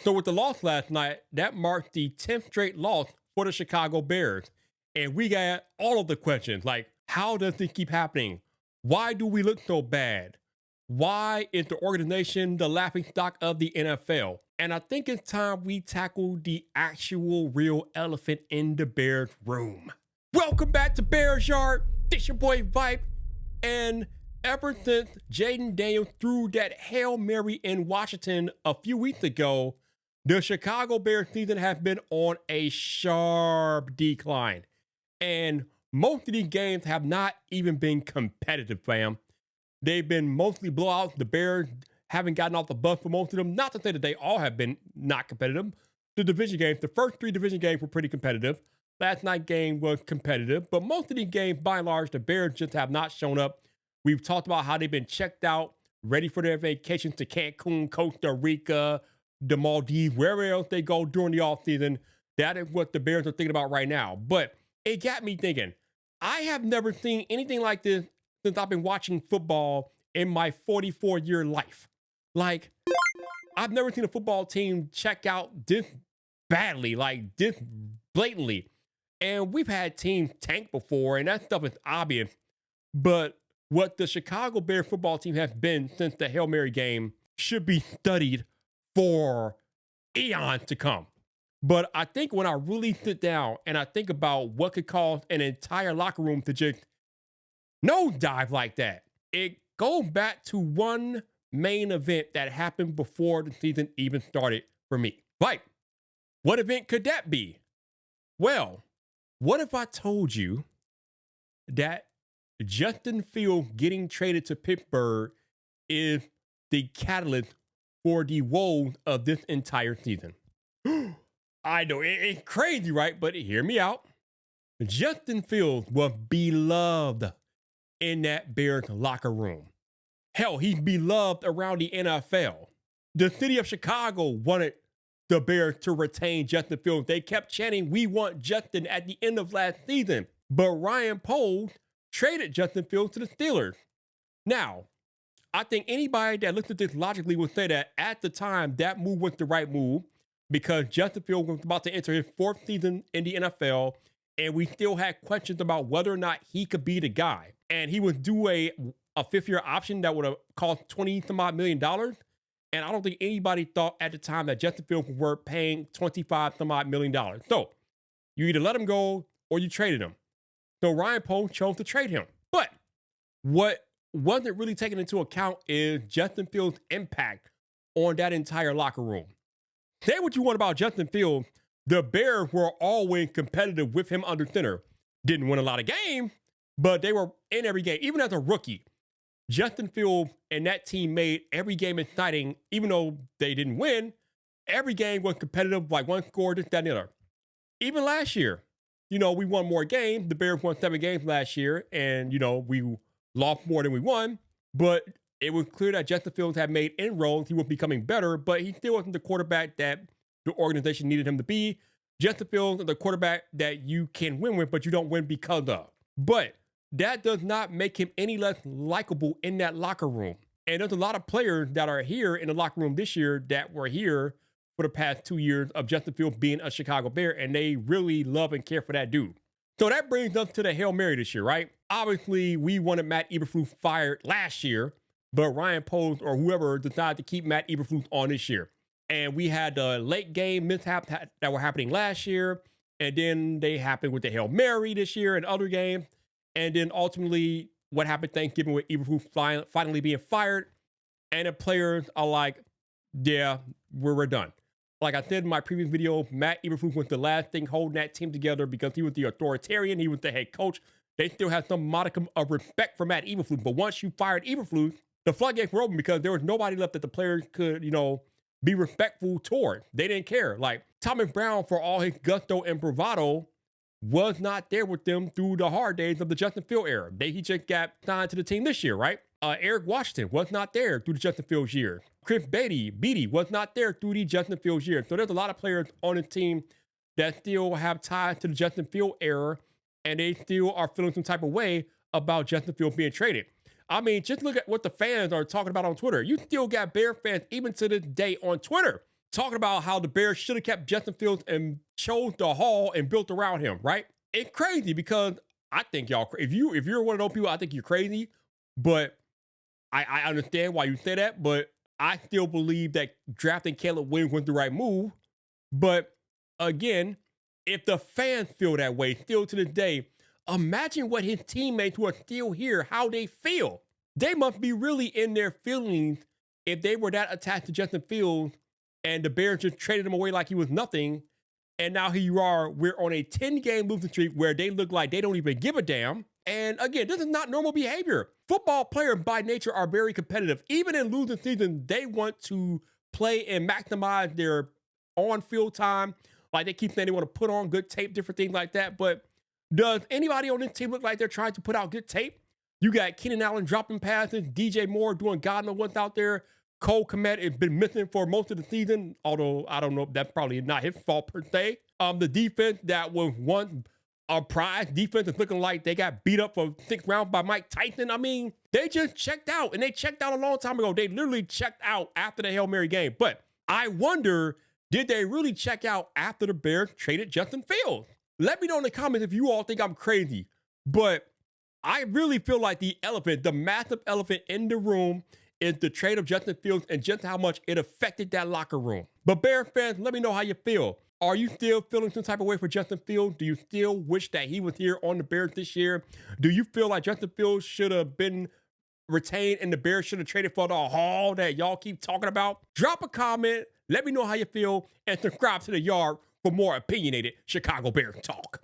So with the loss last night, that marked the 10th straight loss for the Chicago Bears. And we got all of the questions like, how does this keep happening? Why do we look so bad? Why is the organization the laughing stock of the NFL? And I think it's time we tackle the actual real elephant in the Bears room. Welcome back to Bears Yard. This your boy Vipe. And ever since Jaden Daniels threw that Hail Mary in Washington a few weeks ago, the Chicago Bears season has been on a sharp decline. And most of these games have not even been competitive, fam. They've been mostly blowouts. The Bears haven't gotten off the bus for most of them. Not to say that they all have been not competitive. The division games, the first three division games were pretty competitive. Last night's game was competitive. But most of these games, by and large, the Bears just have not shown up. We've talked about how they've been checked out, ready for their vacations to Cancun, Costa Rica, the Maldives, wherever else they go during the offseason. That is what the Bears are thinking about right now. But it got me thinking, I have never seen anything like this since I've been watching football in my 44-year life. Like, I've never seen a football team check out this badly, like this blatantly. And we've had teams tank before, and that stuff is obvious. But what the Chicago Bears football team has been since the Hail Mary game should be studied for eons to come. But I think when I really sit down and I think about what could cause an entire locker room to just nosedive like that, it goes back to one main event that happened before the season even started for me. Right. What event could that be? Well, what if I told you that Justin Fields getting traded to Pittsburgh is the catalyst for the woes of this entire season? I know, it's crazy, right? But hear me out. Justin Fields was beloved in that Bears locker room. Hell, he's beloved around the NFL. The city of Chicago wanted the Bears to retain Justin Fields. They kept chanting, "We want Justin" at the end of last season. But Ryan Poles traded Justin Fields to the Steelers. Now, I think anybody that looks at this logically would say that at the time, that move was the right move because Justin Fields was about to enter his fourth season in the NFL, and we still had questions about whether or not he could be the guy. And he was due a fifth-year option that would have cost $20-some-odd million. And I don't think anybody thought at the time that Justin Fields was worth paying $25-some-odd million. So you either let him go or you traded him. So Ryan Poles chose to trade him. But what wasn't really taken into account is Justin Fields' impact on that entire locker room. Say what you want about Justin Fields, the Bears were always competitive with him under center. Didn't win a lot of games, but they were in every game. Even as a rookie, Justin Fields and that team made every game exciting, even though they didn't win. Every game was competitive, like one score, this, that, and the other. Even last year, we won more games. The Bears won 7 games last year, and, we lost more than we won. But it was clear that Justin Fields had made inroads. He was becoming better, but he still wasn't the quarterback that the organization needed him to be. Justin Fields is the quarterback that you can win with, but you don't win because of. But that does not make him any less likable in that locker room. And there's a lot of players that are here in the locker room this year that were here for the past 2 years of Justin Fields being a Chicago Bear, and they really love and care for that dude. So that brings us to the Hail Mary this year, right? Obviously, we wanted Matt Eberflus fired last year, but Ryan Poles or whoever decided to keep Matt Eberflus on this year. And we had the late game mishaps that were happening last year, and then they happened with the Hail Mary this year and other games. And then ultimately, what happened Thanksgiving with Eberflus finally being fired, and the players are like, yeah, we're done. Like I said in my previous video, Matt Eberflus was the last thing holding that team together because he was the authoritarian. He was the head coach. They still had some modicum of respect for Matt Eberflus. But once you fired Eberflus, the floodgates were open because there was nobody left that the players could, be respectful toward. They didn't care. Like Thomas Brown, for all his gusto and bravado, was not there with them through the hard days of the Justin Fields era. He just got signed to the team this year, right? Eric Washington was not there through the Justin Fields year. Chris Beatty was not there through the Justin Fields year. So there's a lot of players on the team that still have ties to the Justin Fields era, and they still are feeling some type of way about Justin Fields being traded. I mean, just look at what the fans are talking about on Twitter. You still got Bear fans, even to this day on Twitter, talking about how the Bears should have kept Justin Fields and chose the hall and built around him, right? It's crazy because I think y'all, if you're one of those people, I think you're crazy. But I understand why you say that, but I still believe that drafting Caleb Williams was the right move. But again, if the fans feel that way still to this day, imagine what his teammates who are still here, how they feel. They must be really in their feelings if they were that attached to Justin Fields and the Bears just traded him away like he was nothing. And now here you are, we're on a 10-game losing streak where they look like they don't even give a damn. And again, this is not normal behavior. Football players by nature are very competitive. Even in losing season, they want to play and maximize their on-field time. Like they keep saying they want to put on good tape, different things like that. But does anybody on this team look like they're trying to put out good tape? You got Keenan Allen dropping passes, DJ Moore doing God knows what's out there. Cole Kmet has been missing for most of the season, although I don't know, that's probably not his fault per se. The defense that was once a prize defense is looking like they got beat up for 6 rounds by Mike Tyson. I mean, they just checked out, and they checked out a long time ago. They literally checked out after the Hail Mary game. But I wonder, did they really check out after the Bears traded Justin Fields? Let me know in the comments if you all think I'm crazy. But I really feel like the massive elephant in the room is the trade of Justin Fields and just how much it affected that locker room. But Bears fans, let me know how you feel. Are you still feeling some type of way for Justin Fields? Do you still wish that he was here on the Bears this year? Do you feel like Justin Fields should have been retained and the Bears should have traded for the haul that y'all keep talking about? Drop a comment, let me know how you feel, and subscribe to The Yard for more opinionated Chicago Bears talk.